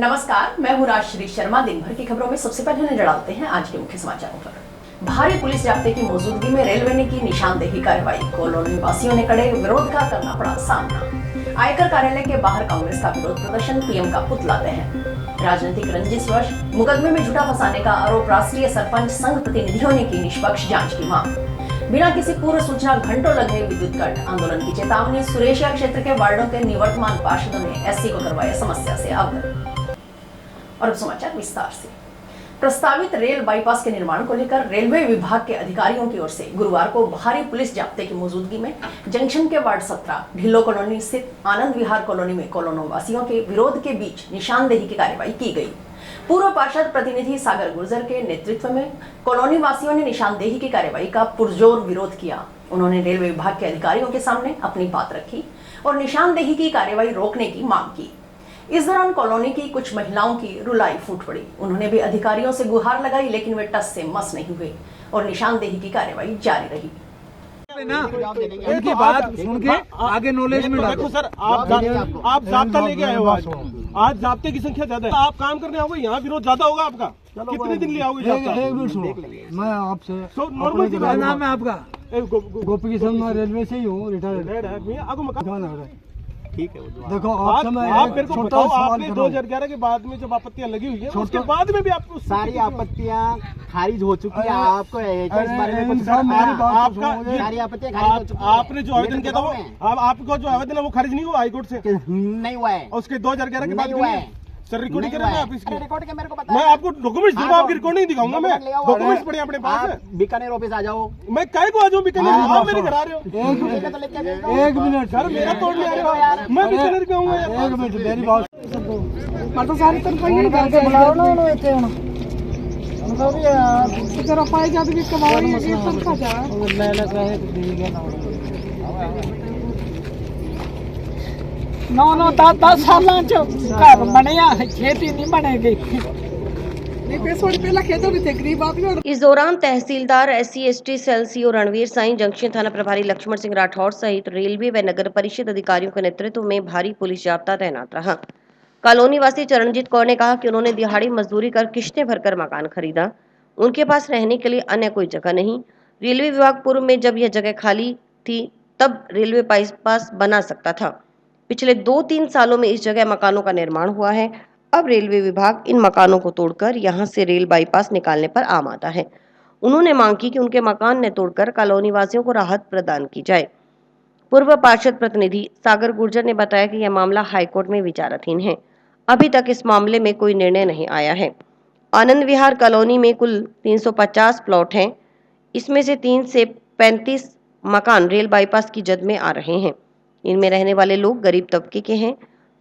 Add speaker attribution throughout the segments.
Speaker 1: नमस्कार, मैं हूं राजश्री शर्मा। दिन भर की खबरों में सबसे पहले नजर डालते हैं आज के मुख्य समाचारों पर। भारी पुलिस जाब्ते की मौजूदगी में रेलवे ने की निशानदेही कार्रवाई। कॉलोनी वासियों ने कड़े विरोध का करना पड़ा सामना। आयकर कार्यालय के बाहर कांग्रेस का विरोध प्रदर्शन, पीएम का पुतला दहन। राजनीतिक रंजिशवश मुकदमे में झूठा फंसाने का आरोप, राष्ट्रीय सरपंच संघ प्रतिनिधियों ने की निष्पक्ष जांच की मांग। बिना किसी पूर्व सूचना घंटों लगे विद्युत कट, आंदोलन की चेतावनी। सुरेशिया क्षेत्र के वार्डों के निवर्तमान पार्षदों ने एससी को करवाया समस्या से अवगत। और अब समाचार विस्तार से। प्रस्तावित रेल बाईपास के निर्माण को लेकर रेलवे विभाग के अधिकारियों की ओर से गुरुवार को भारी पुलिस जाब्ते की मौजूदगी में जंक्शन के वार्ड 17 ढिल्लो कॉलोनी स्थित आनंद विहार कॉलोनी में कॉलोनी वासियों के विरोध के बीच निशानदेही की कार्रवाई की गई। पूर्व पार्षद प्रतिनिधि सागर गुर्जर के नेतृत्व में कॉलोनी वासियों ने निशानदेही की कार्रवाई का पुरजोर विरोध किया। उन्होंने रेलवे विभाग के अधिकारियों के सामने अपनी बात रखी और निशानदेही की कार्रवाई रोकने की मांग की। इस दौरान कॉलोनी की कुछ महिलाओं की रुलाई फूट पड़ी। उन्होंने भी अधिकारियों से गुहार लगाई, लेकिन वे टस से मस नहीं हुए और निशानदेही की कार्रवाई जारी रही।
Speaker 2: उनकी बात सुन के आगे नॉलेज में डालो। सर आप जाब्ता लेके आए हो, आज जाब्ते की संख्या ज्यादा है। आप काम करने आओगे, यहाँ विरोध ज्यादा होगा आपका। कितने दिन ले आओगे जाब्ता?
Speaker 3: एक मिनट सुनो, मैं आपसे
Speaker 2: नॉर्मल
Speaker 3: क्या नाम है आपका? गोपी किशन, मैं रेलवे से ही हूँ, रिटायर्ड है।
Speaker 2: ठीक है,
Speaker 3: देखो
Speaker 2: आप मेरे को बताओ, आपने 2011 के बाद में जब आपत्तियां लगी हुई है, उसके बाद में भी आपको
Speaker 4: सारी आपत्तियां खारिज हो चुकी है। आपको इस बारे में कुछ सारी आपत्तियां खारिज हो चुकी है।
Speaker 2: आपने जो आवेदन किया था वो आपको जो आवेदन है वो खारिज नहीं हुआ हाईकोर्ट से?
Speaker 4: नहीं हुआ है।
Speaker 2: उसके 2011 के बाद
Speaker 4: हुआ है।
Speaker 2: सर रिकॉर्डिंग करेंगे आप इसकी?
Speaker 4: रिकॉर्ड के मेरे को पता
Speaker 2: मैं आपको डॉक्यूमेंट्स दूंगा, आपकी रिकॉर्डिंग दिखाऊंगा। मैं डॉक्यूमेंट्स पड़े अपने पास है।
Speaker 4: बीकानेर ऑफिस आ जाओ।
Speaker 2: मैं काय को आ जाऊँ बीकानेर? आप मेरे घर आ रहे हो?
Speaker 3: एक मिनट
Speaker 2: सर, मेरा तोड़ ले आ रहे हो, मैं बीकानेर का हूँ।
Speaker 3: एक मिनट मेरी बात
Speaker 5: मैं तो सारी तरफ ही करके बुलाओ ना उन्होंने इतने होना मतलब यार तेरा पाई जाते भी कमाओ ये सब का जा ले ले कहे ठीक है ना नो 10 सालां च घर बनया, खेती नहीं बनेगी।
Speaker 6: इस दौरान तहसीलदार SC/ST cell CO Ranveer Sai, junction थाना प्रभारी लक्ष्मण सिंह राठौर सहित रेलवे व नगर परिषद अधिकारियों के नेतृत्व में भारी पुलिस जाब्ता तैनात रहा। कॉलोनी वासी चरणजीत कौर ने कहा कि उन्होंने दिहाड़ी मजदूरी कर किश्तें भरकर मकान खरीदा। उनके पास रहने के लिए अन्य कोई जगह नहीं। रेलवे विभाग पूर्व में जब यह जगह खाली थी तब रेलवे बाईपास बना सकता था। पिछले 2-3 सालों में इस जगह मकानों का निर्माण हुआ है। अब रेलवे विभाग इन मकानों को तोड़कर यहां से रेल बाईपास निकालने पर आमादा है। उन्होंने मांग की कि उनके मकान न तोड़कर कॉलोनी वासियों को राहत प्रदान की जाए। पूर्व पार्षद प्रतिनिधि सागर गुर्जर ने बताया कि यह मामला हाईकोर्ट में विचाराधीन है। अभी तक इस मामले में कोई निर्णय नहीं आया है। आनंद विहार कॉलोनी में कुल 350 प्लॉट हैं। इसमें से 3 से 35 मकान रेल बाईपास की जद में आ रहे हैं। इनमें रहने वाले लोग गरीब तबके के हैं,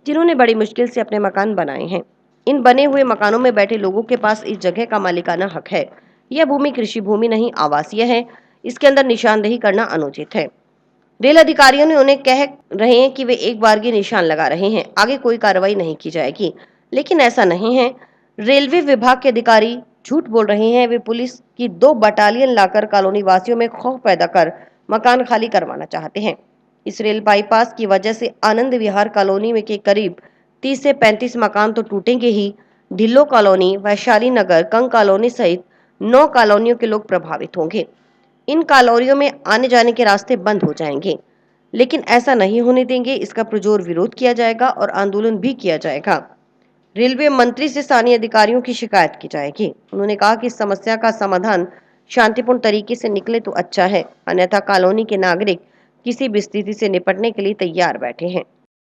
Speaker 6: जिन्होंने बड़ी मुश्किल से अपने मकान बनाए हैं। इन बने हुए मकानों में बैठे लोगों के पास इस जगह का मालिकाना हक है। यह भूमि कृषि भूमि नहीं, आवासीय है। इसके अंदर निशानदेही करना अनुचित है। रेल अधिकारियों ने उन्हें कह रहे हैं कि वे एक बार के निशान लगा रहे हैं, आगे कोई कार्रवाई नहीं की जाएगी, लेकिन ऐसा नहीं है। रेलवे विभाग के अधिकारी झूठ बोल रहे हैं। वे पुलिस की 2 बटालियन लाकर कॉलोनी वासियों में खौफ पैदा कर मकान खाली करवाना चाहते हैं। इस रेल बाईपास की वजह से आनंद विहार कॉलोनी में के करीब 30 से 35 मकान तो टूटेंगे ही। ढिल्लो कॉलोनी, वैशाली नगर, कंग कॉलोनी सहित 9 कॉलोनियों के लोग प्रभावित होंगे। इन कॉलोनियों में आने जाने के रास्ते बंद हो जाएंगे, लेकिन ऐसा नहीं होने देंगे। इसका पुरजोर विरोध किया जाएगा और आंदोलन भी किया जाएगा। रेलवे मंत्री से स्थानीय अधिकारियों की शिकायत की जाएगी। उन्होंने कहा कि इस समस्या का समाधान शांतिपूर्ण तरीके से निकले तो अच्छा है, अन्यथा कॉलोनी के नागरिक किसी भी स्थिति से निपटने के लिए तैयार बैठे हैं।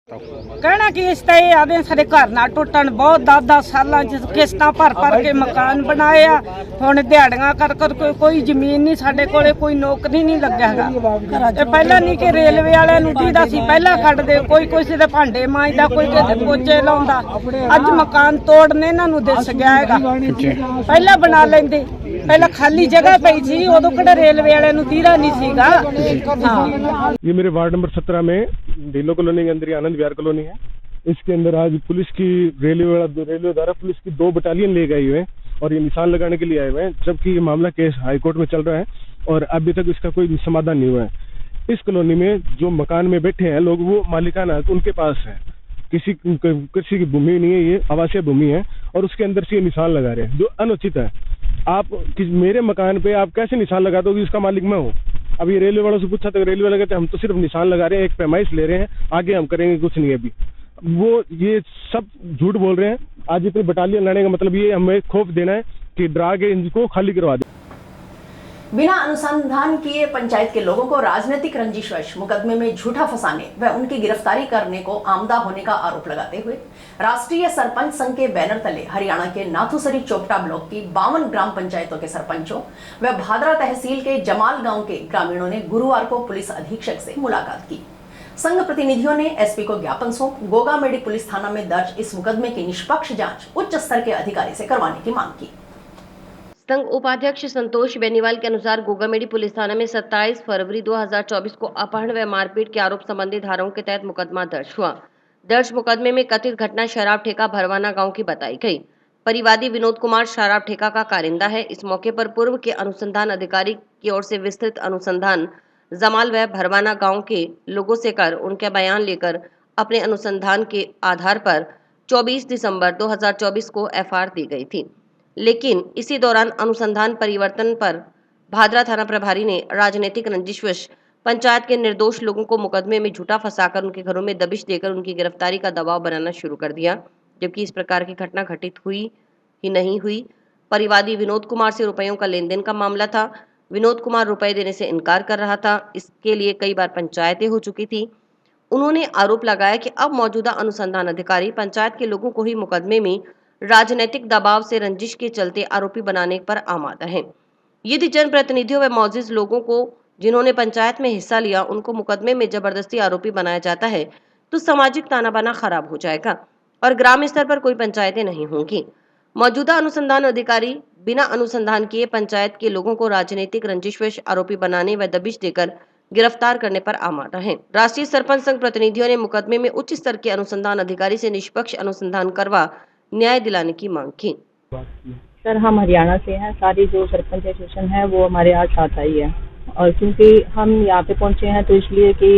Speaker 5: कहना कि इस तरह आदे सारे घर ना टुटन, बहुत 10 साल किस्तां भर के मकान बनाया, हुण दिहाड़ियां कर कोई जमीन नहीं साडे कोले, कोई नौकरी नहीं लग्या है। पहला नहीं कि रेलवे वालियां नूं दीदा सी पहला कढ दे, कोई किसी दे भांडे मांजदा, कोई किसी दे पोचे लाउंदा। अज मकान तोड़ने इन्हां नूं दिस गया हैगा। पहला बना लेंदे, पहला खाली जगह पई सी, उदों किहड़ा रेलवे वालियां नूं दीदा नहीं सीगा। हाँ,
Speaker 2: ये मेरे वार्ड नंबर 17 में ढिल्लो कॉलोनी के अंदर ही आनंद विहार कॉलोनी है। इसके अंदर आज पुलिस की रेलवे द्वारा पुलिस की 2 बटालियन ले गई हुए हैं और ये निशान लगाने के लिए आए हुए हैं, जबकि ये मामला केस हाईकोर्ट में चल रहा है और अभी तक इसका कोई समाधान नहीं हुआ है। इस कॉलोनी में जो मकान में बैठे हैं लोग, वो मालिकाना उनके पास है, किसी की भूमि नहीं है, ये आवासीय भूमि है और उसके अंदर से ये निशान लगा रहे हैं जो अनुचित है। आप मेरे मकान पे आप कैसे निशान लगा दोगे? इसका मालिक मैं हूँ। अब ये रेलवे वालों से पूछा तो रेलवे वाले कहते हम तो सिर्फ निशान लगा रहे हैं, एक पैमाइश ले रहे हैं, आगे हम करेंगे कुछ नहीं। अभी वो ये सब झूठ बोल रहे हैं। आज इतनी बटालियन लाने का मतलब ये हमें खौफ देना है कि डरा के इनको खाली करवा दे।
Speaker 1: बिना अनुसंधान किए पंचायत के लोगों को राजनीतिक रंजिशवश मुकदमे में झूठा फंसाने व उनकी गिरफ्तारी करने को आमदा होने का आरोप लगाते हुए राष्ट्रीय सरपंच संघ के बैनर तले हरियाणा के नाथुसरी चोपटा ब्लॉक की 52 ग्राम पंचायतों के सरपंचों व भादरा तहसील के जमाल गांव के ग्रामीणों ने गुरुवार को पुलिस अधीक्षक से मुलाकात की। संघ प्रतिनिधियों ने एसपी को ज्ञापन सौंप गोगामेडी पुलिस थाना में दर्ज इस मुकदमे की निष्पक्ष जांच उच्च स्तर के अधिकारी से करवाने की मांग की।
Speaker 6: संघ उपाध्यक्ष संतोष बेनीवाल के अनुसार गोगामेडी पुलिस थाना में 27 फरवरी 2024 को अपहरण व मारपीट के आरोप संबंधी धाराओं के तहत मुकदमा दर्ज हुआ। दर्ज मुकदमे में कथित घटना शराब ठेका भरवाना गांव की बताई गई। परिवादी विनोद कुमार शराब ठेका का कारिंदा है। इस मौके पर पूर्व के अनुसंधान अधिकारी की ओर से विस्तृत अनुसंधान जमाल व भरवाना गांव के लोगों से कर उनके बयान लेकर अपने अनुसंधान के आधार पर 24 दिसंबर 2024 को एफआईआर दी गई थी। लेकिन इसी दौरान अनुसंधान परिवर्तन पर भादरा थाना प्रभारी ने राजनीतिक रंजिशवश पंचायत के निर्दोष लोगों को मुकदमे में झूठा फंसाकर उनके घरों में दबिश देकर उनकी गिरफ्तारी का दबाव बनाना शुरू कर दिया, जबकि इस प्रकार की घटना घटित हुई ही नहीं हुई। परिवादी विनोद कुमार से रुपयों का लेन देन का मामला था। विनोद कुमार रुपए देने से इनकार कर रहा था। इसके लिए कई बार पंचायतें हो चुकी थी। उन्होंने आरोप लगाया कि अब मौजूदा अनुसंधान अधिकारी पंचायत के लोगों को ही मुकदमे में राजनीतिक दबाव से रंजिश के चलते आरोपी बनाने पर आमादा है। यदि जनप्रतिनिधियों व मौजूद लोगों को जिन्होंने पंचायत में हिस्सा लिया उनको मुकदमे में जबरदस्ती आरोपी बनाया जाता है तो सामाजिक ताना बाना खराब हो जाएगा और ग्राम स्तर पर कोई पंचायतें नहीं होंगी। मौजूदा अनुसंधान अधिकारी बिना अनुसंधान किए पंचायत के लोगों को राजनीतिक रंजिशवश आरोपी बनाने व दबिश देकर गिरफ्तार करने पर आमादा है। राष्ट्रीय सरपंच संघ प्रतिनिधियों ने मुकदमे में उच्च स्तर के अनुसंधान अधिकारी से निष्पक्ष अनुसंधान करवा न्याय दिलाने की मांग की।
Speaker 7: सर, हम हरियाणा से हैं। सारी जो सरपंच एसोसिएशन है वो हमारे आज साथ आई है और क्योंकि हम यहाँ पे पहुंचे हैं तो इसलिए कि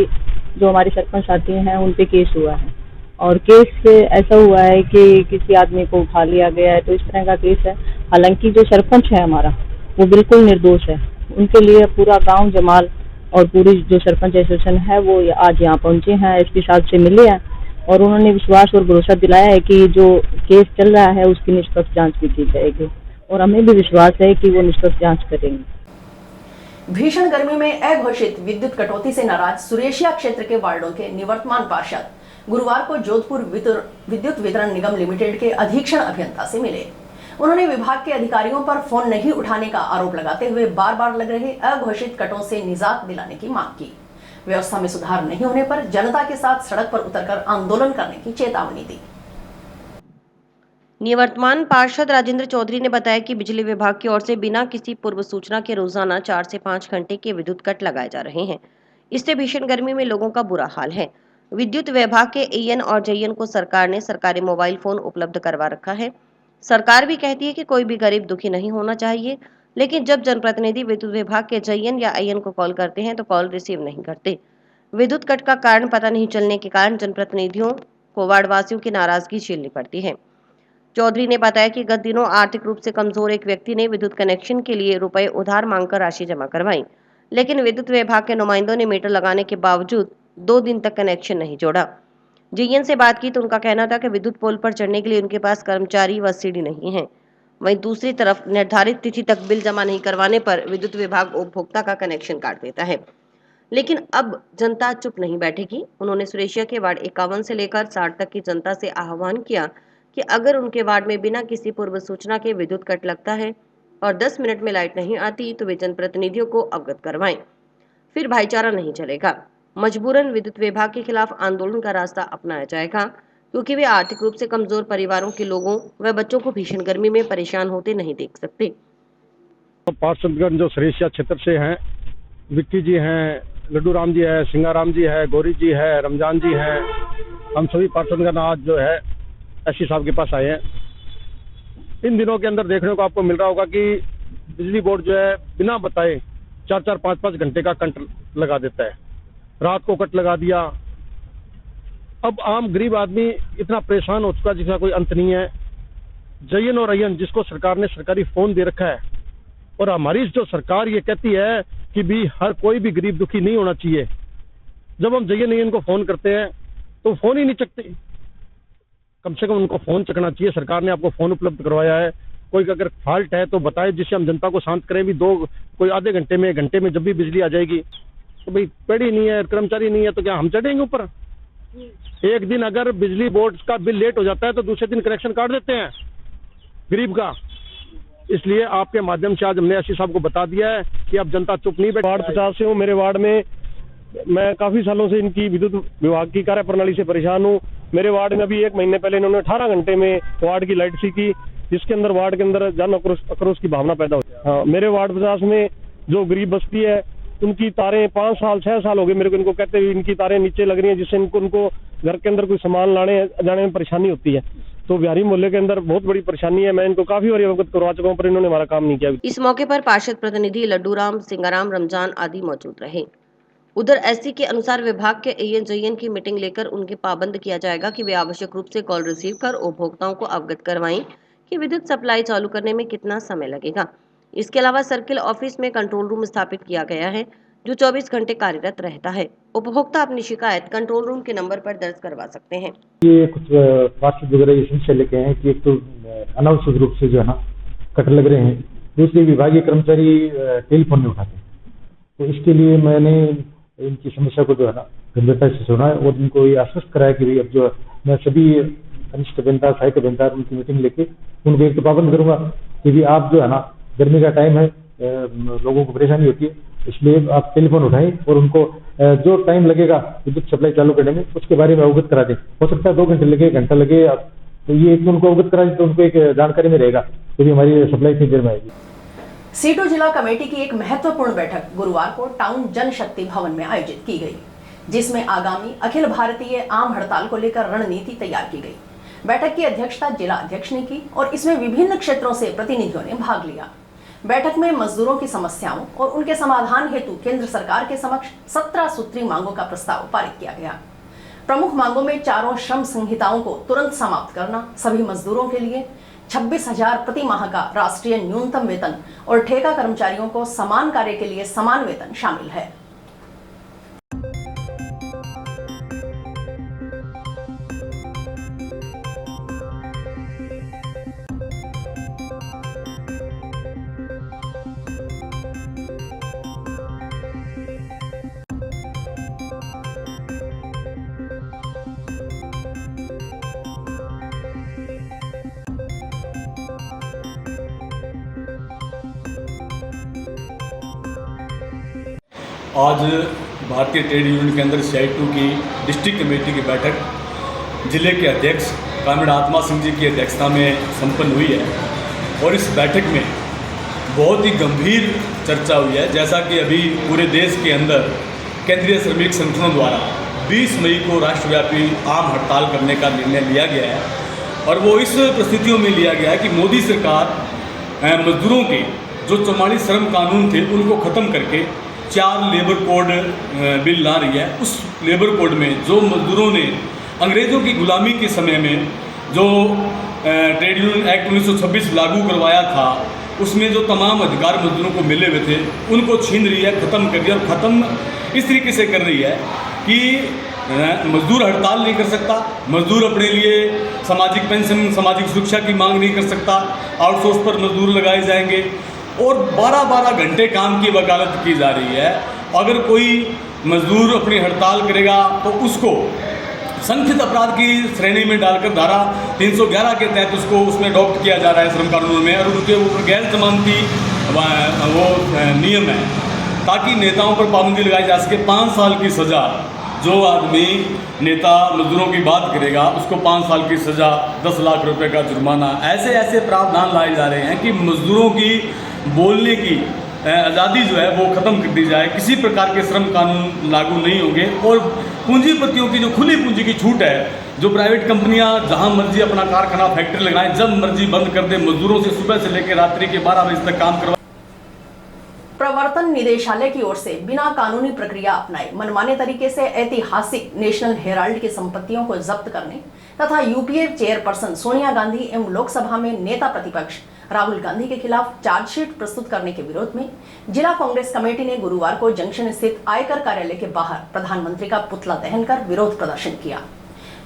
Speaker 7: जो हमारे सरपंच साथी हैं उन पे केस हुआ है और केस ऐसा हुआ है कि किसी आदमी को उठा लिया गया है, तो इस तरह का केस है। हालांकि जो सरपंच है हमारा वो बिल्कुल निर्दोष है। उनके लिए पूरा गाँव जमाल और पूरी जो सरपंच एसोसिएशन है वो आज यहाँ पहुंचे हैं, एसपी साहब से मिले हैं और उन्होंने विश्वास और भरोसा दिलाया है कि जो केस चल रहा है उसकी निष्पक्ष जांच भी की जाएगी और हमें भी विश्वास है कि वो निष्पक्ष जांच करेंगे।
Speaker 1: भीषण गर्मी में अघोषित विद्युत कटौती से नाराज सुरेशिया क्षेत्र के वार्डों के निवर्तमान पार्षद गुरुवार को जोधपुर विद्युत वितरण निगम लिमिटेड के अधीक्षण अभियंता से मिले। उन्होंने विभाग के अधिकारियों पर फोन नहीं उठाने का आरोप लगाते हुए बार बार लग रहे अघोषित कटों से निजात दिलाने की मांग की। व्यवस्था में सुधार नहीं होने पर जनता के साथ सड़क पर उतरकर आंदोलन करने की चेतावनी दी।
Speaker 6: निवर्तमान पार्षद राजेंद्र चौधरी ने बताया कि बिजली विभाग की ओर से बिना किसी पूर्व सूचना के रोजाना 4 से 5 घंटे के विद्युत कट लगाए जा रहे हैं। इससे भीषण गर्मी में लोगों का बुरा हाल है। विद्युत विभाग के एएन और जेईएन को सरकार ने सरकारी मोबाइल फोन उपलब्ध करवा रखा है। सरकार भी कहती है कि कोई भी गरीब दुखी नहीं होना चाहिए, लेकिन जब जनप्रतिनिधि विद्युत विभाग के जेईएन या एएन को कॉल करते हैं तो कॉल रिसीव नहीं करते। विद्युत कट का कारण पता नहीं चलने के कारण जनप्रतिनिधियों को वार्डवासियों की नाराजगी झेलनी पड़ती है। चौधरी ने बताया कि गत दिनों आर्थिक रूप से कमजोर एक व्यक्ति ने विद्युत कनेक्शन के लिए रुपए उधार मांगकर राशि जमा करवाई, लेकिन विद्युत विभाग के नुमाइंदों ने मीटर लगाने के बावजूद 2 दिन तक कनेक्शन नहीं जोड़ा। जेईएन से बात की तो उनका कहना था कि विद्युत पोल पर चढ़ने के लिए उनके पास कर्मचारी व सीढ़ी नहीं है। वहीं दूसरी तरफ निर्धारित तिथि तक बिल जमा नहीं करवाने पर विद्युत विभाग उपभोक्ता का कनेक्शन काट देता है। लेकिन अब जनता चुप नहीं बैठेगी। उन्होंने सुरेशिया के वार्ड 51 से लेकर 60 तक की जनता से आह्वान किया कि अगर उनके वार्ड में बिना किसी पूर्व सूचना के विद्युत कट लगता है और 10 मिनट में लाइट नहीं आती तो वे जनप्रतिनिधियों को अवगत करवाएं, फिर भाईचारा नहीं चलेगा। मजबूरन विद्युत विभाग के खिलाफ आंदोलन का रास्ता अपनाया जाएगा, क्योंकि वे आर्थिक रूप से कमजोर परिवारों के लोगों व बच्चों को भीषण गर्मी में परेशान होते नहीं देख सकते।
Speaker 2: पार्षदगण जो सुरेशिया क्षेत्र से हैं, विक्की जी हैं, लड्डू राम जी है, सिंगाराम जी है, गौरी जी है, रमजान जी हैं, हम सभी पार्षदगण आज जो है एसपी साहब के पास आए हैं। इन दिनों के अंदर देखने को आपको मिल रहा होगा कि बिजली बोर्ड जो है बिना बताए 4-4, 5-5 घंटे का कट लगा देता है। रात को कट लगा दिया। अब आम गरीब आदमी इतना परेशान हो चुका जिसका कोई अंत नहीं है। जयन और अयन जिसको सरकार ने सरकारी फोन दे रखा है, और हमारी जो सरकार ये कहती है कि भी हर कोई भी गरीब दुखी नहीं होना चाहिए। जब हम जयन अयन को फोन करते हैं तो फोन ही नहीं चकते। कम से कम उनको फोन चकना चाहिए। सरकार ने आपको फोन उपलब्ध करवाया है, कोई अगर फॉल्ट है तो बताए जिससे हम जनता को शांत करें। भी कोई आधे घंटे में घंटे में जब भी बिजली आ जाएगी तो भाई पेड़ी नहीं है, कर्मचारी नहीं है तो क्या हम चढ़ेंगे ऊपर? एक दिन अगर बिजली बोर्ड का बिल लेट हो जाता है तो दूसरे दिन कनेक्शन काट देते हैं गरीब का। इसलिए आपके माध्यम से आज हमने एसपी साहब को बता दिया है कि अब जनता चुप नहीं बैठी। वार्ड 50 से हूँ। मेरे वार्ड में मैं काफी सालों से इनकी विद्युत विभाग की कार्यप्रणाली से परेशान हूँ। मेरे वार्ड में अभी 1 महीने पहले इन्होंने 18 घंटे में वार्ड की लाइट सी की, जिसके अंदर वार्ड के अंदर जन आक्रोश की भावना पैदा हुई। हाँ, मेरे वार्ड 50 में जो गरीब बस्ती है उनकी तारें 5 साल 6 साल हो गए मेरे को इनको कहते हुए इनकी तारें नीचे लग रही हैं, जिससे उनको घर के अंदर कोई सामान लाने जाने में परेशानी होती है। तो बिहारी मोहल्ले के अंदर बहुत बड़ी परेशानी है। मैं इनको काफी बार अवगत करवा चुका हूँ पर इन्होंने हमारा काम नहीं किया।
Speaker 6: इस मौके पर पार्षद प्रतिनिधि लड्डूराम, सिंगाराम, रमजान आदि मौजूद रहे। उधर एससी के अनुसार विभाग के एएन जयन की मीटिंग लेकर उनके पाबंद किया जाएगा कि वे आवश्यक रूप से कॉल रिसीव कर उपभोक्ताओं को अवगत करवाएं कि विद्युत सप्लाई चालू करने में कितना समय लगेगा। इसके अलावा सर्किल ऑफिस में कंट्रोल रूम स्थापित किया गया है जो 24 घंटे कार्यरत रहता है। उपभोक्ता अपनी शिकायत कंट्रोल रूम के नंबर पर दर्ज करवा सकते हैं।
Speaker 8: ये कुछ पार्षद वगैरह ये समस्या लेके हैं कि एक तो अनावश्यक रूप से जो है ना कट लग रहे हैं, दूसरे विभागीय कर्मचारी टेलीफोन नहीं उठाते। तो इसके लिए मैंने इनकी समस्या को जो है ना गंभीरता से सुना है और इनको ये आश्वस्त कराया कि भाई अब जो मैं सभी कनिष्ठ अभियंता, सहायक अभियंता उनकी मीटिंग लेके उनको एक तो पाबंद करूंगा कि भी आप जो है ना गर्मी का टाइम है, लोगों को परेशानी होती है, इसलिए आप टेलीफोन उठाएं और उनको जो टाइम लगेगा विद्युत सप्लाई चालू करने में उसके बारे में अवगत करा दें। हो सकता है 2 घंटे लगे, घंटा लगे, तो ये एक उनको अवगत करा दें तो उनको एक जानकारी में रहेगा तो भी हमारी सप्लाई इतनी देर में आएगी।
Speaker 1: सीटू जिला कमेटी की एक महत्वपूर्ण बैठक गुरुवार को टाउन जनशक्ति भवन में आयोजित की गई, जिसमें आगामी अखिल भारतीय आम हड़ताल को लेकर रणनीति तैयार की गई। बैठक की अध्यक्षता जिला अध्यक्ष ने की और इसमें विभिन्न क्षेत्रों से प्रतिनिधियों ने भाग लिया। बैठक में मजदूरों की समस्याओं और उनके समाधान हेतु केंद्र सरकार के समक्ष 17 सूत्री मांगों का प्रस्ताव पारित किया गया। प्रमुख मांगों में 4 श्रम संहिताओं को तुरंत समाप्त करना, सभी मजदूरों के लिए 26,000 प्रति माह का राष्ट्रीय न्यूनतम वेतन और ठेका कर्मचारियों को समान कार्य के लिए समान वेतन शामिल है।
Speaker 9: आज भारतीय ट्रेड यूनियन के अंदर CI2 की डिस्ट्रिक्ट कमेटी की बैठक जिले के अध्यक्ष कामिड़ आत्मा सिंह जी की अध्यक्षता में संपन्न हुई है और इस बैठक में बहुत ही गंभीर चर्चा हुई है। जैसा कि अभी पूरे देश के अंदर केंद्रीय श्रमिक संगठनों द्वारा 20 मई को राष्ट्रव्यापी आम हड़ताल करने का निर्णय लिया गया है और वो इस परिस्थितियों में लिया गया है कि मोदी सरकार मजदूरों के जो 44 श्रम कानून थे उनको ख़त्म करके 4 लेबर कोड बिल ला रही है। उस लेबर कोड में जो मजदूरों ने अंग्रेज़ों की गुलामी के समय में जो ट्रेड यूनियन एक्ट 1926 लागू करवाया था, उसमें जो तमाम अधिकार मजदूरों को मिले हुए थे उनको छीन रही है, ख़त्म कर दिया। और ख़त्म इस तरीके से कर रही है कि मजदूर हड़ताल नहीं कर सकता, मजदूर अपने लिए सामाजिक पेंशन, सामाजिक सुरक्षा की मांग नहीं कर सकता, आउटसोर्स पर मजदूर लगाए जाएंगे और 12-12 घंटे काम की वकालत की जा रही है। अगर कोई मजदूर अपनी हड़ताल करेगा तो उसको संगठित अपराध की श्रेणी में डालकर धारा 311 के तहत उसको उसमें अडॉप्ट किया जा रहा है श्रम कानून में और उनके ऊपर गैर जमानती वो नियम है ताकि नेताओं पर पाबंदी लगाई जा सके। 5 साल की सज़ा, जो आदमी नेता मजदूरों की बात करेगा उसको 5 साल की सज़ा, 10 लाख रुपए का जुर्माना, ऐसे प्रावधान लाए जा रहे हैं कि मजदूरों की बोलने की आज़ादी जो है वो ख़त्म कर दी जाए। किसी प्रकार के श्रम कानून लागू नहीं होंगे और पूंजीपतियों की जो खुली पूंजी की छूट है, जो प्राइवेट कंपनियां जहां मर्जी अपना कारखाना, फैक्ट्री लगाएं, जब मर्जी बंद कर दें, मजदूरों से सुबह से लेकर रात्रि के 12 बजे तक काम करवा।
Speaker 1: प्रवर्तन निदेशालय की ओर से बिना कानूनी प्रक्रिया अपनाए मनमाने तरीके से ऐतिहासिक नेशनल हेराल्ड की संपत्तियों को जब्त करने तथा यूपीए चेयरपर्सन सोनिया गांधी एवं लोकसभा में नेता प्रतिपक्ष राहुल गांधी के खिलाफ चार्जशीट प्रस्तुत करने के विरोध में जिला कांग्रेस कमेटी ने गुरुवार को जंक्शन स्थित आयकर कार्यालय के बाहर प्रधानमंत्री का पुतला दहन कर विरोध प्रदर्शन किया।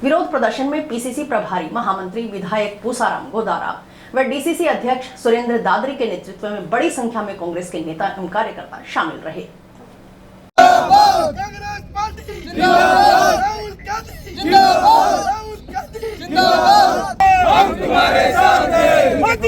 Speaker 1: विरोध प्रदर्शन में पीसीसी प्रभारी महामंत्री विधायक पूसाराम गोदारा व डीसीसी अध्यक्ष सुरेंद्र दादरी के नेतृत्व में बड़ी संख्या में कांग्रेस के नेता एवं कार्यकर्ता शामिल रहे।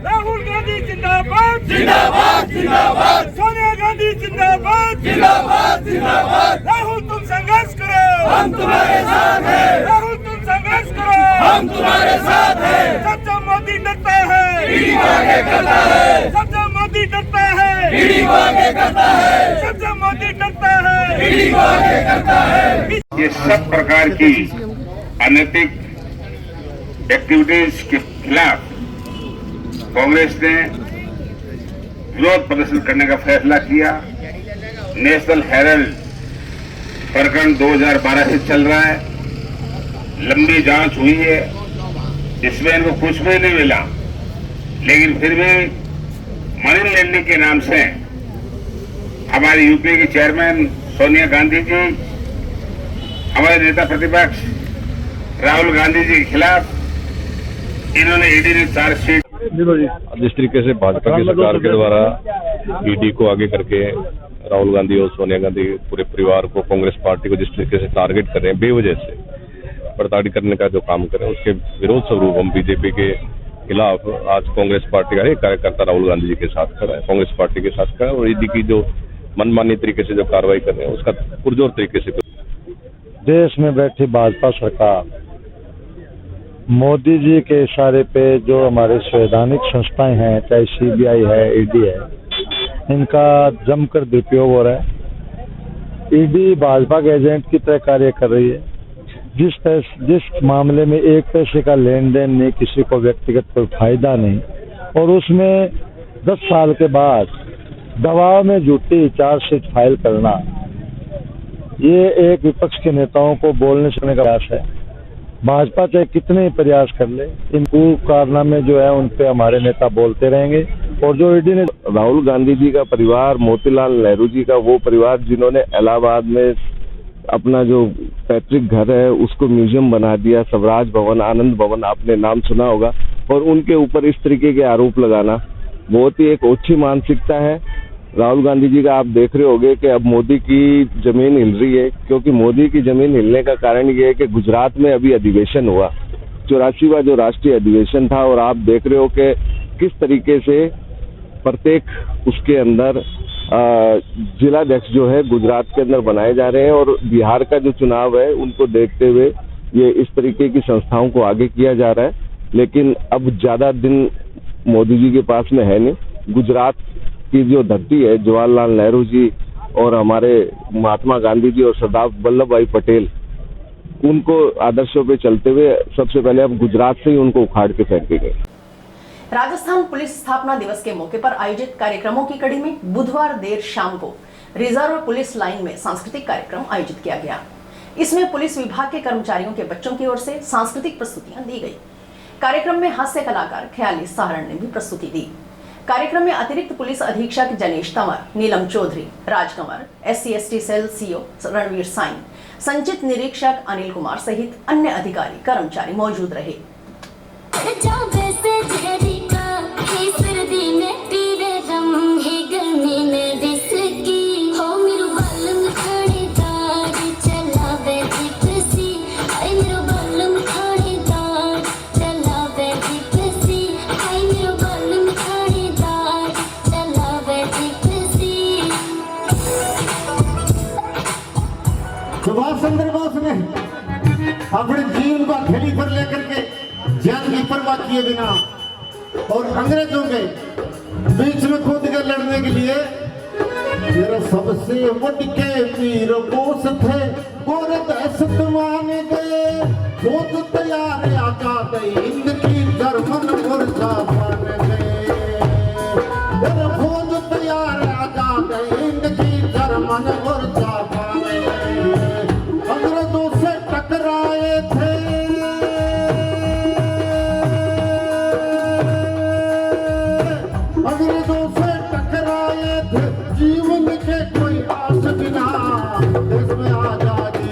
Speaker 10: राहुल गांधी जिंदाबाद जिंदाबाद जिंदाबाद, सोनिया गांधी जिंदाबाद जिंदाबाद जिंदाबाद। राहुल तुम संघर्ष करो, हम तुम्हारे साथ हैं। राहुल तुम संघर्ष करो, हम तुम्हारे साथ हैं। जब जब मोदी डरता है, ईडी को आगे करता है। जब जब मोदी डरता है, ईडी को आगे करता है। जब जब मोदी डरता है, ईडी को आगे करता है।
Speaker 11: ये सब प्रकार की अनैतिक एक्टिविटीज के खिलाफ कांग्रेस ने विरोध प्रदर्शन करने का फैसला किया। नेशनल हेराल्ड प्रकरण 2012 से चल रहा है, लंबी जांच हुई है, इसमें इनको कुछ भी नहीं मिला, लेकिन फिर भी मनी लैंडिंग के नाम से हमारे यूपीए के चेयरमैन सोनिया गांधी जी, हमारे नेता प्रतिपक्ष राहुल गांधी जी के खिलाफ इन्होंने ईडी ने चार्जशीट।
Speaker 12: जिस तरीके से भाजपा की सरकार के द्वारा ईडी को आगे करके राहुल गांधी और सोनिया गांधी पूरे परिवार को, कांग्रेस पार्टी को जिस तरीके से टारगेट कर रहे हैं, बेवजह से प्रताड़ित करने का जो काम कर रहे हैं, उसके विरोध स्वरूप हम बीजेपी के खिलाफ आज कांग्रेस पार्टी का एक कार्यकर्ता राहुल गांधी जी के साथ खड़ा है, कांग्रेस पार्टी के साथ खड़ा है और ईडी की जो मनमानी तरीके से जो कार्रवाई कर रहे हैं उसका पुरजोर तरीके से।
Speaker 8: देश में बैठी भाजपा सरकार मोदी जी के इशारे पे जो हमारे संवैधानिक संस्थाएं हैं, चाहे सीबीआई है, ईडी है, इनका जमकर दुरुपयोग हो रहा है। ईडी भाजपा के एजेंट की तरह कार्य कर रही है। जिस मामले में एक पैसे का लेन देन नहीं, किसी को व्यक्तिगत कोई फायदा नहीं, और उसमें 10 साल के बाद दबाव में झूठी चार्जशीट फाइल करना, ये एक विपक्ष के नेताओं को बोलने सुनने का प्रयास है। भाजपा चाहे कितने प्रयास कर ले, इन कारनामे जो है उन पे हमारे नेता बोलते रहेंगे। और जो ईडी ने
Speaker 12: राहुल गांधी जी का परिवार, मोतीलाल नेहरू जी का वो परिवार जिन्होंने इलाहाबाद में अपना जो पैतृक घर है उसको म्यूजियम बना दिया, स्वराज भवन, आनंद भवन, आपने नाम सुना होगा, और उनके ऊपर इस तरीके के आरोप लगाना बहुत ही एक ओछी मानसिकता है। राहुल गांधी जी का आप देख रहे होंगे कि अब मोदी की जमीन हिल रही है, क्योंकि मोदी की जमीन हिलने का कारण ये है कि गुजरात में अभी अधिवेशन हुआ, 84वां जो राष्ट्रीय अधिवेशन था, और आप देख रहे हो कि किस तरीके से प्रत्येक उसके अंदर जिलाध्यक्ष जो है गुजरात के अंदर बनाए जा रहे हैं, और बिहार का जो चुनाव है उनको देखते हुए ये इस तरीके की संस्थाओं को आगे किया जा रहा है। लेकिन अब ज्यादा दिन मोदी जी के पास में है नहीं। गुजरात की जो धरती है, जवाहरलाल नेहरू जी और हमारे महात्मा गांधी जी और सरदार वल्लभ भाई पटेल, उनको आदर्शों पे चलते हुए सबसे पहले अब गुजरात से ही उनको उखाड़ के फेंके गए।
Speaker 1: राजस्थान पुलिस स्थापना दिवस के मौके पर आयोजित कार्यक्रमों की कड़ी में बुधवार देर शाम को रिजर्व पुलिस लाइन में सांस्कृतिक कार्यक्रम आयोजित किया गया। इसमें पुलिस विभाग के कर्मचारियों के बच्चों की ओर से सांस्कृतिक प्रस्तुतियां दी गई। कार्यक्रम में हास्य कलाकार ख्याली सहारण ने भी प्रस्तुति दी। कार्यक्रम में अतिरिक्त पुलिस अधीक्षक Janesh Tanwar, Neelam Chaudhary, Raj Kanwar, SC/ST cell CO Ranveer Sain, संचित निरीक्षक अनिल कुमार सहित अन्य अधिकारी कर्मचारी मौजूद रहे।
Speaker 13: सुभाष चंद्र बोस ने अपने जीवन को हथेली पर लेकर के जान की परवाह किए बिना और अंग्रेजों के बीच में कूद कर लड़ने के लिए मेरा सबसे वडके वीर बोस थे, गोर दहशत माने गए, खुद तैयार आजाद हिंद की जर्मन मुर्जा बन गए, खुद तैयार आजाद देश में आजादी।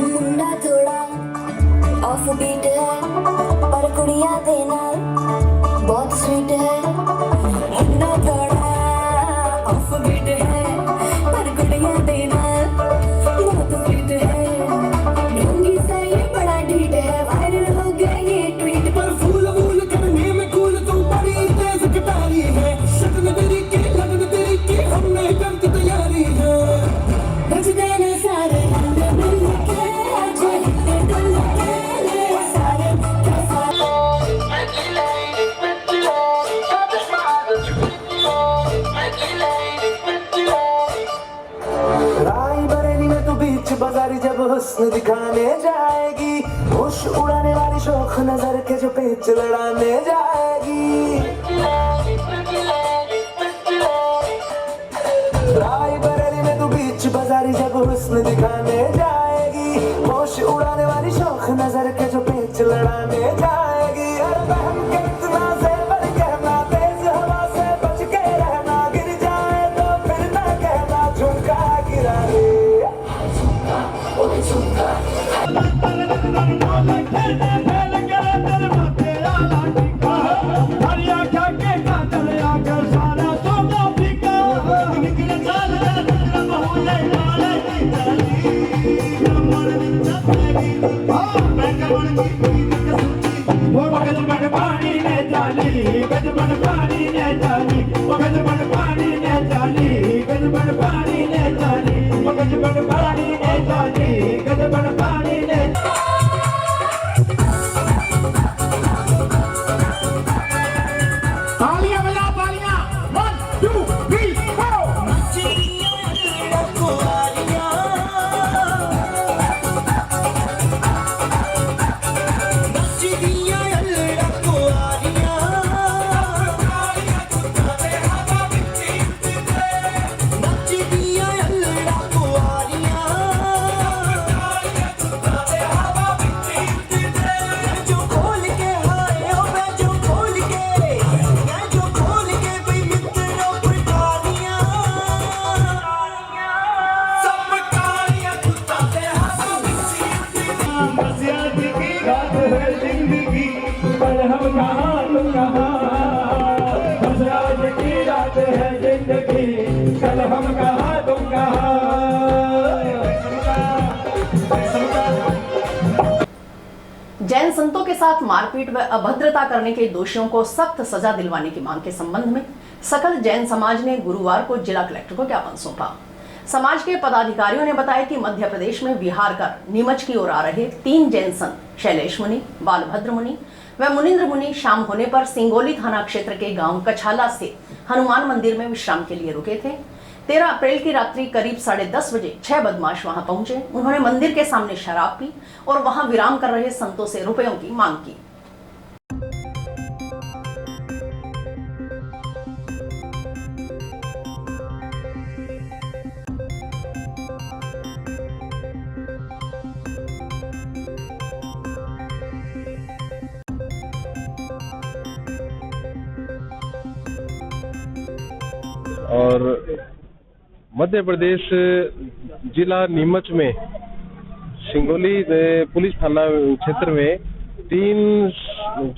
Speaker 14: मुंडा थोड़ा ऑफ बीट है पर कुड़िया देना बहुत स्वीट है। मुंडा थोड़ा ऑफ बीट है पर कुड़िया देना बहुत स्वीट है। ढोंगी सा ये बड़ा ढीठ है, वायरल हो गया ये ट्वीट पर। फूल वूल करने में कूल तू बड़ी तेज कटारी है। शक्ल तेरी की लगन तेरी की हमने कर दी तैयारी है। बज देने सारे मिल के आज डुल के सारे के सारे।
Speaker 10: राई बरेली में तू बीच बाजारी जब हुस्न दिखाने जाएगी, होश उड़ाने वाली शौक नजर के जो पेच लड़ाने जाएगी। राई बरेली में तू बीच बाजारी जब हुस्न दिखाने जाएगी, होश उड़ाने वाली शौक नजर के जो पेच लड़ाने जाएगी। अरे बहन के इतना से बढ़ कहना, तेज हवा से बच के रहना, गिर जाए तो फिर ना कहना झुमका गिरा रे। तालियां बजा तालियां 1 2 3
Speaker 1: जैन संतों के साथ मारपीट व अभद्रता करने के दोषियों को सख्त सजा दिलवाने की मांग के संबंध में सकल जैन समाज ने गुरुवार को जिला कलेक्टर को ज्ञापन सौंपा। समाज के पदाधिकारियों ने बताया कि मध्य प्रदेश में विहार कर नीमच की ओर आ रहे 3 जैन संत शैलेश मुनि, बालभद्र मुनि व मुनिंद्र मुनि शाम होने पर सिंगोली थाना क्षेत्र के गांव कछाला से हनुमान मंदिर में विश्राम के लिए रुके थे। 13 अप्रैल की रात्रि करीब 10:30 बजे 6 बदमाश वहां पहुंचे। उन्होंने मंदिर के सामने शराब पी और वहां विराम कर रहे संतों से रुपयों की मांग की।
Speaker 2: और मध्य प्रदेश जिला नीमच में सिंगोली पुलिस थाना क्षेत्र में 3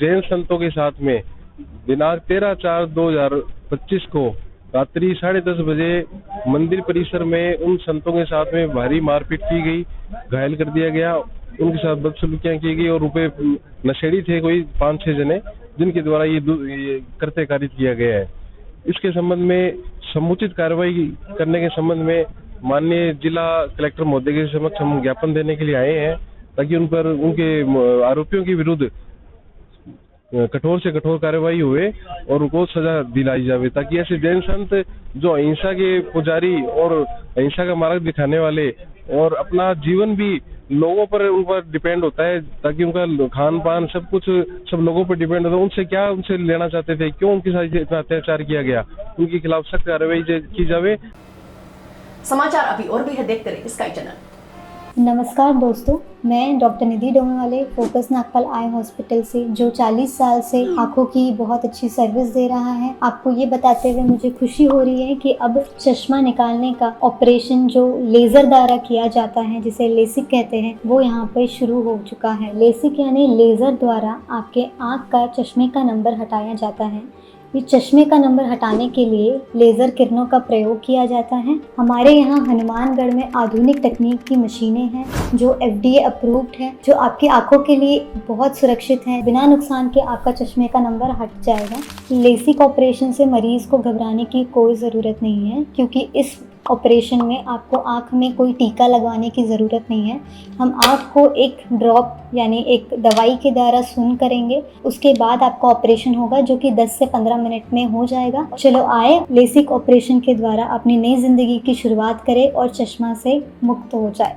Speaker 2: जैन संतों के साथ में दिनांक 13/4/2025 को रात्रि 10:30 बजे मंदिर परिसर में उन संतों के साथ में भारी मारपीट की गई, घायल कर दिया गया, उनके साथ बदसलूकियां की गई और रुपए नशेड़ी थे कोई 5-6 जने जिनके द्वारा ये कृत्य कारित किया गया है। इसके संबंध में समुचित कार्रवाई करने के संबंध में माननीय जिला कलेक्टर महोदय के समक्ष हम ज्ञापन देने के लिए आए हैं ताकि उन पर उनके आरोपियों के विरुद्ध कठोर से कठोर कार्रवाई हुए और उनको सजा दिलाई जावे, ताकि ऐसे जैन संत जो अहिंसा के पुजारी और अहिंसा का मार्ग दिखाने वाले और अपना जीवन भी लोगों पर उन पर डिपेंड होता है, ताकि उनका खान पान सब कुछ सब लोगों पर डिपेंड होता है, उनसे क्या उनसे लेना चाहते थे, क्यों उनके साथ इतना अत्याचार किया गया, उनके खिलाफ सख्त कार्रवाई की जावे।
Speaker 1: समाचार अभी और भी है, देखते रहिए स्काई चैनल।
Speaker 15: नमस्कार दोस्तों, मैं डॉक्टर निधि डोमेवाले फोकस नागपाल आई हॉस्पिटल से, जो 40 साल से आंखों की बहुत अच्छी सर्विस दे रहा है। आपको ये बताते हुए मुझे खुशी हो रही है कि अब चश्मा निकालने का ऑपरेशन जो लेजर द्वारा किया जाता है, जिसे लेसिक कहते हैं, वो यहाँ पे शुरू हो चुका है। लेसिक यानी लेजर द्वारा आपके आँख का चश्मे का नंबर हटाया जाता है। ये चश्मे का नंबर हटाने के लिए लेज़र किरणों का प्रयोग किया जाता है। हमारे यहाँ हनुमानगढ़ में आधुनिक तकनीक की मशीनें हैं जो FDA अप्रूव्ड है, जो आपकी आंखों के लिए बहुत सुरक्षित है। बिना नुकसान के आपका चश्मे का नंबर हट जाएगा। लेसिक ऑपरेशन से मरीज़ को घबराने की कोई ज़रूरत नहीं है, क्योंकि इस ऑपरेशन में आपको आँख में कोई टीका लगवाने की ज़रूरत नहीं है। हम आँख को एक ड्रॉप यानी एक दवाई के द्वारा सून करेंगे, उसके बाद आपका ऑपरेशन होगा, जो कि 10 से 15 मिनट में हो जाएगा। चलो आए, लेसिक ऑपरेशन के द्वारा अपनी नई ज़िंदगी की शुरुआत करें और चश्मा से मुक्त हो जाए।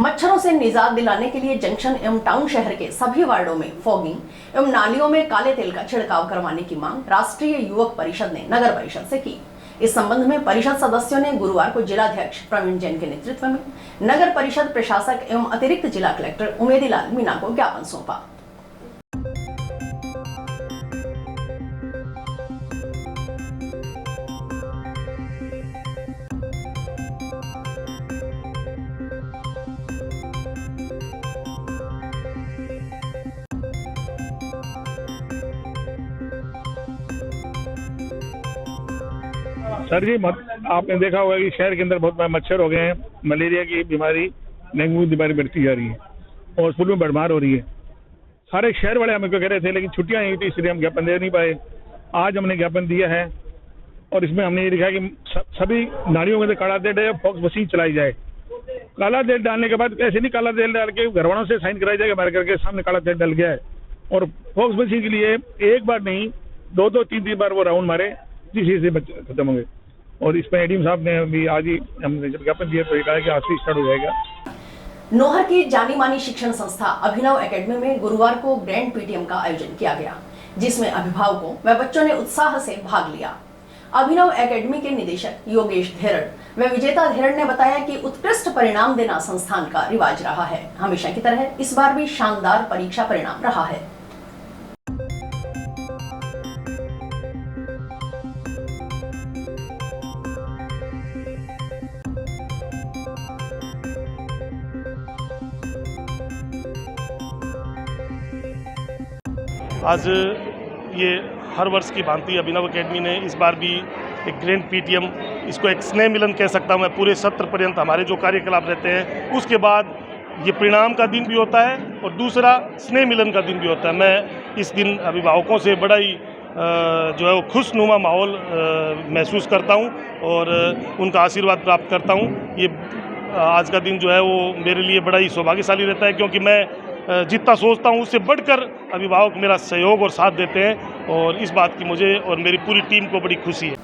Speaker 1: मच्छरों से निजात दिलाने के लिए जंक्शन एवं टाउन शहर के सभी वार्डों में फॉगिंग एवं नालियों में काले तेल का छिड़काव करवाने की मांग राष्ट्रीय युवक परिषद ने नगर परिषद से की। इस संबंध में परिषद सदस्यों ने गुरुवार को जिलाध्यक्ष प्रवीण जैन के नेतृत्व में नगर परिषद प्रशासक एवं अतिरिक्त जिला कलेक्टर उमेदीलाल मीणा को ज्ञापन सौंपा।
Speaker 16: सर जी, आपने देखा होगा कि शहर के अंदर बहुत मच्छर हो गए हैं। मलेरिया की बीमारी, डेंगू की बीमारी बढ़ती जा रही है और स्कूल में भरमार हो रही है। सारे शहर वाले हमें कह रहे थे, लेकिन छुट्टियां नहीं थी, इसलिए हम ज्ञापन दे नहीं पाए। आज हमने ज्ञापन दिया है और इसमें हमने ये लिखा कि सभी नालियों के अंदर काला तेल फॉक्स मशीन चलाई जाए। काला तेल डालने के बाद ऐसे नहीं काला तेल डाल के घर वालों से साइन कराई जाएगा, हमारे घर के सामने काला तेल डल गया है। और फॉक्स मशीन के लिए एक बार नहीं, 2-2, 3-3 बार वो राउंड मारे, जिससे से बच्चे खत्म होंगे। और इसमें एडीएम साहब ने अभी आज ही हमने जब ज्ञापन दिया तो ये कहा कि आज से स्टार्ट हो जाएगा।
Speaker 1: नोहर की जानी मानी शिक्षण संस्था अभिनव एकेडमी में गुरुवार को ग्रैंड पीटीएम का आयोजन किया गया, जिसमें अभिभावकों व बच्चों ने उत्साह से भाग लिया। अभिनव एकेडमी के निदेशक योगेश धेरड़ व विजेता धेरड़ ने बताया कि उत्कृष्ट परिणाम देना संस्थान का रिवाज रहा है। हमेशा की तरह इस बार भी शानदार परीक्षा परिणाम रहा है।
Speaker 17: आज ये हर वर्ष की भांति अभिनव एकेडमी ने इस बार भी एक ग्रैंड पीटीएम, इसको एक स्नेह मिलन कह सकता हूँ मैं, पूरे सत्र पर्यंत हमारे जो कार्यकलाप रहते हैं, उसके बाद ये परिणाम का दिन भी होता है और दूसरा स्नेह मिलन का दिन भी होता है। मैं इस दिन अभिभावकों से बड़ा ही जो है वो खुशनुमा माहौल महसूस करता हूँ और उनका आशीर्वाद प्राप्त करता हूँ। ये आज का दिन जो है वो मेरे लिए बड़ा ही सौभाग्यशाली रहता है, क्योंकि मैं जितना सोचता हूँ उससे बढ़कर अभिभावक मेरा सहयोग और साथ देते हैं और इस बात की मुझे और मेरी पूरी टीम को बड़ी खुशी है।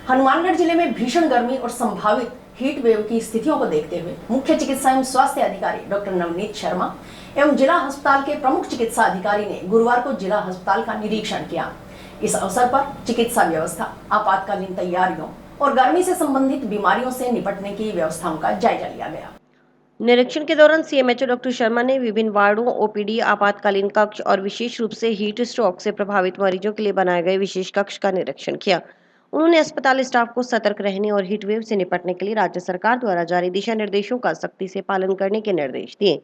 Speaker 1: हनुमानगढ़ जिले में भीषण गर्मी और संभावित हीट वेव की स्थितियों को देखते हुए मुख्य चिकित्सा एवं स्वास्थ्य अधिकारी डॉक्टर नवनीत शर्मा एवं जिला अस्पताल के प्रमुख चिकित्सा अधिकारी ने गुरुवार को जिला अस्पताल का निरीक्षण किया। इस अवसर पर चिकित्सा व्यवस्था, आपातकालीन तैयारियों और गर्मी से संबंधित बीमारियों से निपटने की व्यवस्थाओं का जायजा लिया गया।
Speaker 6: निरीक्षण के दौरान सीएमएचओ डॉक्टर शर्मा ने विभिन्न वार्डों, ओपीडी, आपातकालीन कक्ष और विशेष रूप से हीट स्ट्रोक से प्रभावित मरीजों के लिए बनाए गए विशेष कक्ष का निरीक्षण किया। उन्होंने अस्पताल स्टाफ को सतर्क रहने और हीट वेव से निपटने के लिए राज्य सरकार द्वारा जारी दिशा निर्देशों का सख्ती से पालन करने के निर्देश दिए।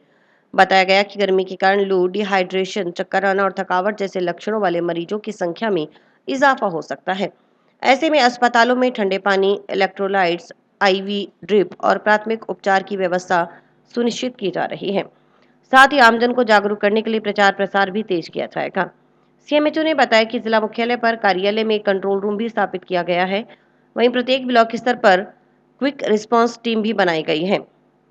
Speaker 6: बताया गया कि गर्मी के कारण लू, डिहाइड्रेशन, चक्कर आना और थकावट जैसे लक्षणों वाले मरीजों की संख्या में इजाफा हो सकता है। ऐसे में अस्पतालों में ठंडे पानी, इलेक्ट्रोलाइट्स, आईवी ड्रिप और प्राथमिक उपचार की व्यवस्था सुनिश्चित की जा रही है। साथ ही आमजन को जागरूक करने के लिए प्रचार प्रसार भी तेज किया जाएगा। सीएमएचओ ने बताया कि जिला मुख्यालय पर कार्यालय में कंट्रोल रूम भी स्थापित किया गया है। वहीं प्रत्येक ब्लॉक स्तर पर क्विक रिस्पांस टीम भी बनाई गई है।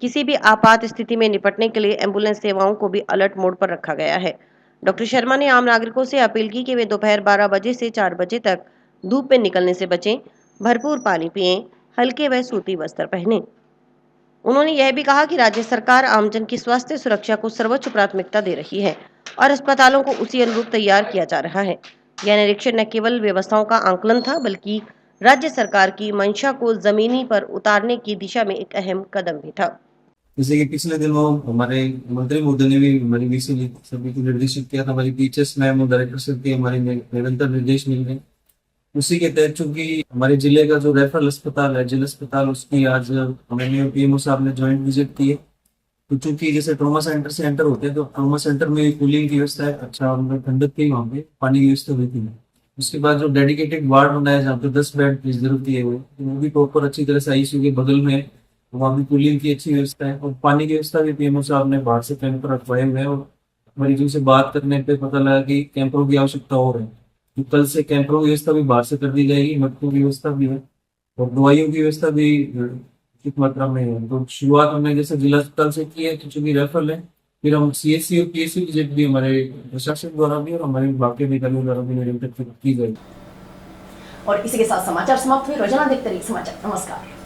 Speaker 6: किसी भी आपात स्थिति में निपटने के लिए एम्बुलेंस सेवाओं को भी अलर्ट मोड पर रखा गया है। डॉक्टर शर्मा ने आम नागरिकों से अपील की कि वे दोपहर 12 बजे से 4 बजे तक धूप में निकलने से बचें, भरपूर पानी पिएं, हल्के व सूती वस्त्र पहनें। उन्होंने यह भी कहा कि राज्य सरकार आमजन की स्वास्थ्य सुरक्षा को सर्वोच्च प्राथमिकता दे रही है और अस्पतालों को उसी अनुरूप तैयार किया जा रहा है। यह निरीक्षण न केवल व्यवस्थाओं का आंकलन था, बल्कि राज्य सरकार की मंशा को जमीनी पर उतारने की दिशा में एक अहम कदम भी था।
Speaker 18: जैसे कि पिछले दिनों हमारे मंत्री महोदय ने भी हमारी वीसी सभी को निर्देशित किया था, हमारी टीचर्स मैम और डायरेक्टर सर के हमारे निरंतर निर्देश मिल रहे। उसी के तहत चूंकि हमारे जिले का जो रेफरल अस्पताल है, जिला अस्पताल, उसकी आज मैंने पीएमओ साहब ने ज्वाइंट विजिट की है। तो चूंकि जैसे ट्रॉमा सेंटर से एंटर होते हैं तो ट्रॉमा सेंटर में कूलिंग की व्यवस्था है, अच्छा ठंडक की वहाँ पे पानी की व्यवस्था हुई थी। उसके बाद जो डेडिकेटेड वार्ड बनाया जहाँ पे 10 बेड की जरूरत है वो भी प्रॉपर अच्छी तरह से आईसीयू के बगल में है, वहाँ भी कूलिंग की अच्छी व्यवस्था है। और पानी की व्यवस्था भी पीएमओ साहब ने बाहर से कैंपर रखवाए हुए हैं और मरीजों से बात करने पे पता लगा कि कैंपरों की आवश्यकता हो रही है, तो कल से कैंपरों की व्यवस्था भी बाहर से कर दी जाएगी, मटकों की व्यवस्था भी है और दवाइयों की व्यवस्था भी उचित मात्रा में है। तो शुरुआत हमने जैसे जिला अस्पताल से की है, चूंकि रेफरल है, फिर हम सीएससी और पीएससी विजिट भी हमारे प्रशासन द्वारा भी और हमारे विभाग के अधिकारियों द्वारा भी निरंतर की जाएगी।
Speaker 1: और इसी के साथ समाचार समाप्त हुए। रोजाना देखते रहिए समाचार। नमस्कार।